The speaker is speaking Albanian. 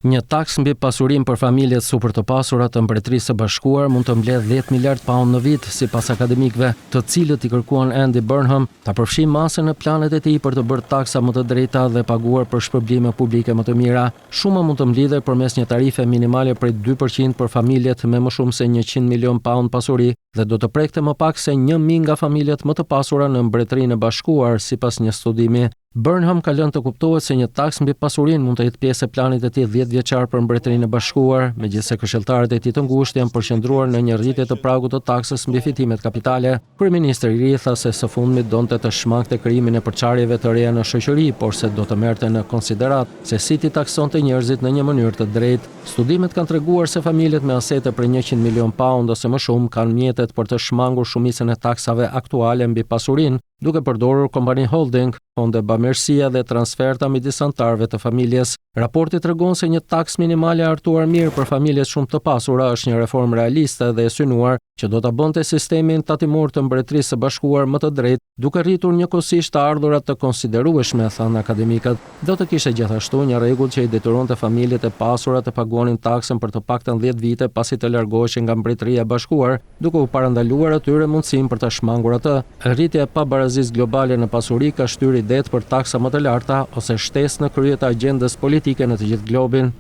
Një taks mbi pasurinë për familjet super të pasura të Mbretërisë së Bashkuar mund të mbledh 10 miliard pound në vit, sipas akademikëve, të cilët i kërkuan Andy Burnham ta përfshijë masën në planet e tij për të bërë taksa më të drejta dhe paguar për shpërblime publike më të mira. Shuma mund të mblidhet përmes një tarife minimale prej 2% për familjet me më shumë se 100 milion pound pasuri dhe do të prekte më pak se 1/1000 nga familjet më të pasura në Mbretërinë e Bashkuar, sipas një studimi. Burnham ka lënë të kuptohet se një taks mbi pasurinë mund të jetë pjesë e planit të tij 10 vjeçar për Mbretërinë e Bashkuar, megjithëse këshilltarët e tij të ngushtë janë përqendruar në një rritje të pragut të taksës mbi fitimet kapitale. Kryeministri i ri tha se së fundmi donte të shmangte krijimin e përçarjeve të reja në shoqëri, por se do të merrte në konsiderat se si ti taksonte njerëzit në një mënyrë të drejtë. Studimet kanë treguar se familjet me asete për 100 milion pound ose më shumë kanë mjetet për të shmangur shumicën e taksave aktuale mbi pasurinë, duke përdorur kompani holding, fonde bamirësia dhe transferta midis anëtarëve të familjes. Raporti tregon se një taks minimale artuar mirë për familjet shumë të pasura është një reformë realiste dhe e synuar që do ta bënte sistemin tatimor të Mbretërisë së Bashkuar më të drejtë, duke rritur njëkohësisht të ardhurat të konsiderueshme, thanë akademikët. Do të kishte gjithashtu një rregull që i detyronte familjet e pasura të paguanin taksën për të paktën 10 vite pasi të largoheshin nga Mbretëria e Bashkuar, duke u parandaluar atyre mundësinë për ta shmangur atë. Rritja e pabarazisë globale në pasuri ka shtyrë idet për taksa më të larta ose shtesë në krye të agjendës politike në të gjithë globin.